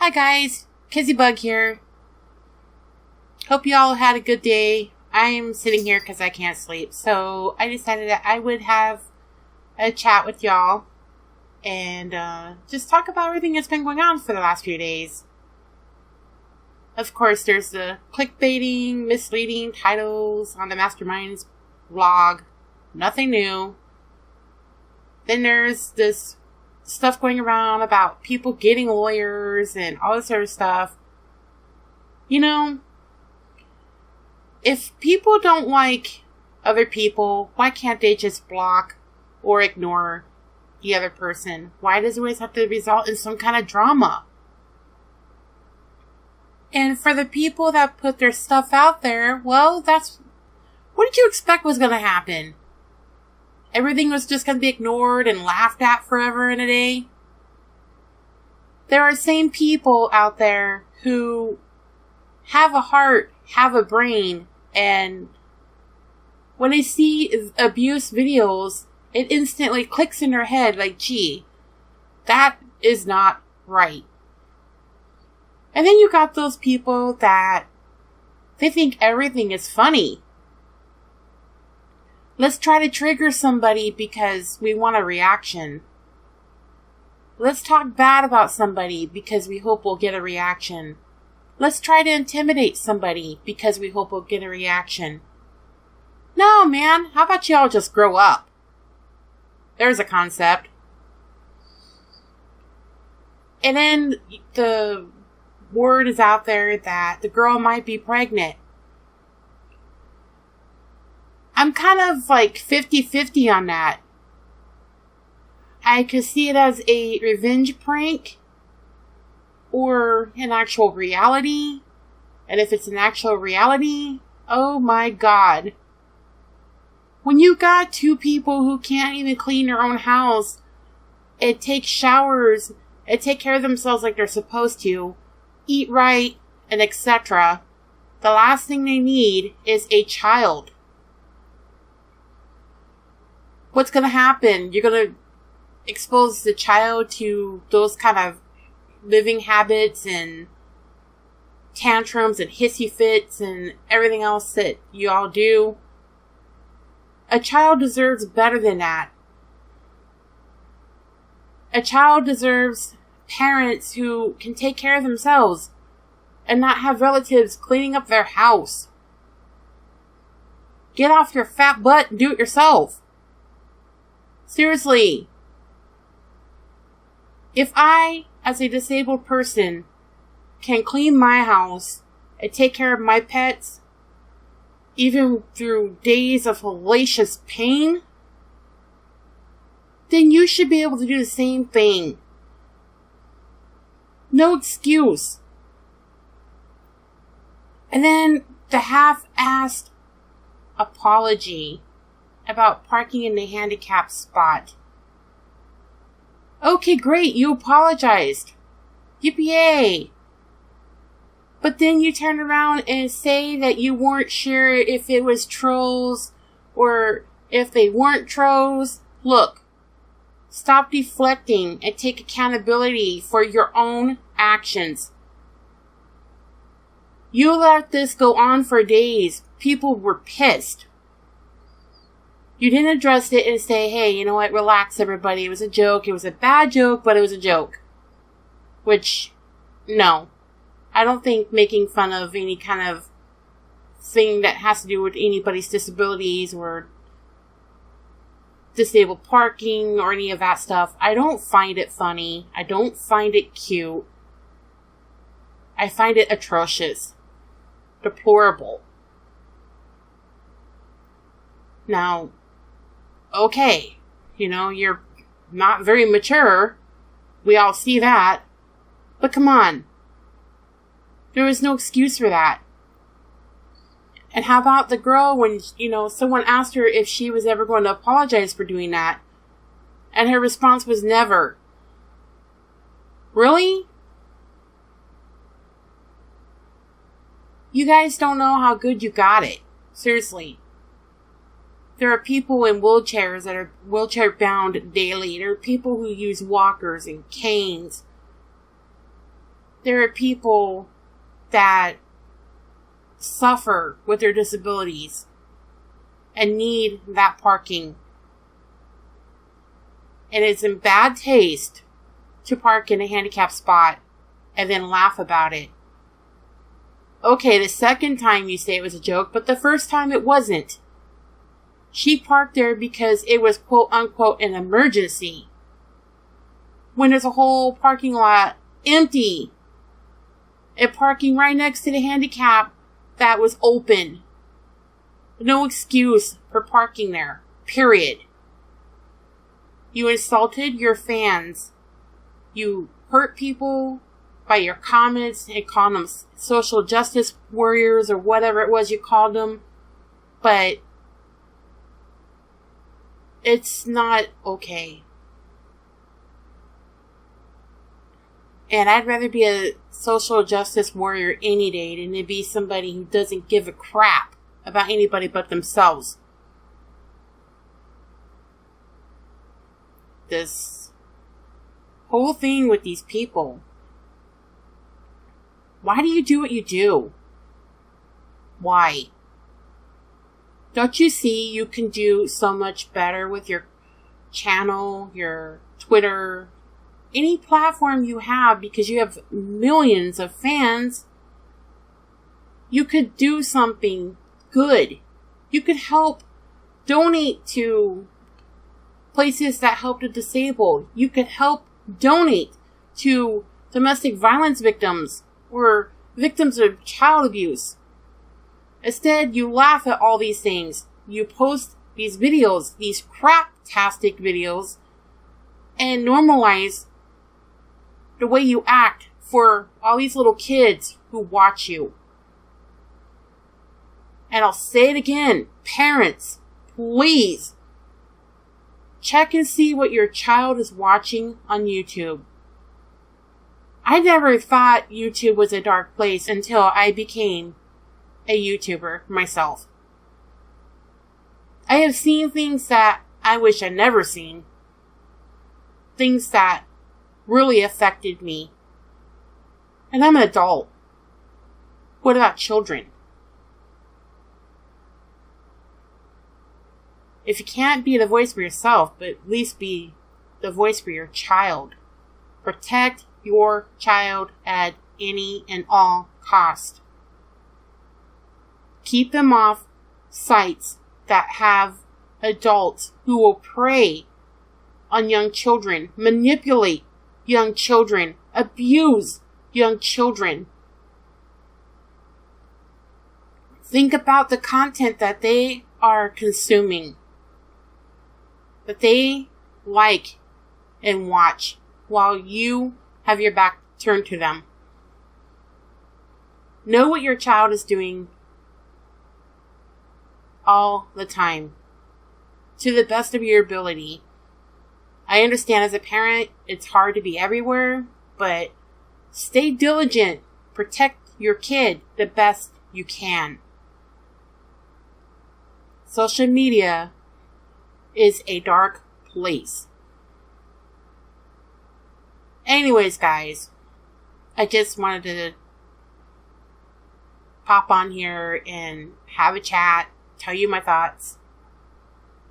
Hi guys, Kizzy Bug here. Hope you all had a good day. I'm sitting here because I can't sleep, so I decided that I would have a chat with y'all and just talk about everything that's been going on for the last few days. Of course, there's the clickbaiting, misleading titles on the Masterminds blog. Nothing new. Then there's this stuff going around about people getting lawyers and all this sort of stuff. You know, if people don't like other people, why can't they just block or ignore the other person? Why does it always have to result in some kind of drama? And for the people that put their stuff out there, well, what did you expect was going to happen? Everything was just going to be ignored and laughed at forever and a day? There are same people out there who have a heart, have a brain, and when they see abuse videos, it instantly clicks in their head like, gee, that is not right. And then you got those people that they think everything is funny. Let's try to trigger somebody because we want a reaction. Let's talk bad about somebody because we hope we'll get a reaction. Let's try to intimidate somebody because we hope we'll get a reaction. No, man, how about y'all just grow up? There's a concept. And then the word is out there that the girl might be pregnant. I'm kind of like 50-50 on that. I could see it as a revenge prank or an actual reality. And if it's an actual reality, oh my God. When you got two people who can't even clean their own house and take showers and take care of themselves like they're supposed to, eat right, and etc., the last thing they need is a child. What's going to happen? You're going to expose the child to those kind of living habits and tantrums and hissy fits and everything else that you all do. A child deserves better than that. A child deserves parents who can take care of themselves and not have relatives cleaning up their house. Get off your fat butt and do it yourself. Seriously. If I, as a disabled person, can clean my house and take care of my pets, even through days of hellacious pain, then you should be able to do the same thing. No excuse. And then the half-assed apology about parking in the handicapped spot. Okay, great, you apologized. Yippee-yay. But then you turn around and say that you weren't sure if it was trolls or if they weren't trolls. Look, stop deflecting and take accountability for your own actions. You let this go on for days. People were pissed. You didn't address it and say, hey, you know what, relax everybody. It was a joke. It was a bad joke, but it was a joke. Which, no. I don't think making fun of any kind of thing that has to do with anybody's disabilities or disabled parking or any of that stuff, I don't find it funny. I don't find it cute. I find it atrocious. Deplorable. Now, okay, you're not very mature. We all see that. But come on. There was no excuse for that. And how about the girl when, someone asked her if she was ever going to apologize for doing that? And her response was never. Really? You guys don't know how good you got it. Seriously. There are people in wheelchairs that are wheelchair bound daily. There are people who use walkers and canes. there are people that suffer with their disabilities and need that parking. And it's in bad taste to park in a handicapped spot and then laugh about it. Okay, the second time you say it was a joke, but the first time it wasn't. She parked there because it was quote unquote an emergency. When there's a whole parking lot empty. And parking right next to the handicap that was open. No excuse for parking there. Period. You insulted your fans. You hurt people by your comments and called them social justice warriors or whatever it was you called them. But it's not okay. And I'd rather be a social justice warrior any day than to be somebody who doesn't give a crap about anybody but themselves. This whole thing with these people. Why do you do what you do? Why? Don't you see you can do so much better with your channel, your Twitter, any platform you have, because you have millions of fans? You could do something good. You could help donate to places that help the disabled. You could help donate to domestic violence victims or victims of child abuse. Instead, you laugh at all these things. You post these videos, these crap-tastic videos, and normalize the way you act for all these little kids who watch you. And I'll say it again, parents, please check and see what your child is watching on YouTube. I never thought YouTube was a dark place until I became a YouTuber myself. I have seen things that I wish I'd never seen. Things that really affected me. And I'm an adult. What about children? If you can't be the voice for yourself, but at least be the voice for your child. Protect your child at any and all cost. Keep them off sites that have adults who will prey on young children, manipulate young children, abuse young children. Think about the content that they are consuming, that they like and watch while you have your back turned to them. Know what your child is doing all the time, to the best of your ability. I understand as a parent, it's hard to be everywhere, but stay diligent. Protect your kid the best you can. Social media is a dark place. Anyways, guys, I just wanted to pop on here and have a chat, tell you my thoughts.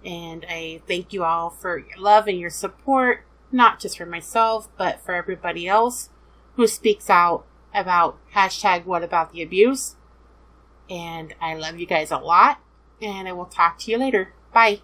And I thank you all for your love and your support, not just for myself, but for everybody else who speaks out about #WhatAboutTheAbuse. And I love you guys a lot, and I will talk to you later. Bye.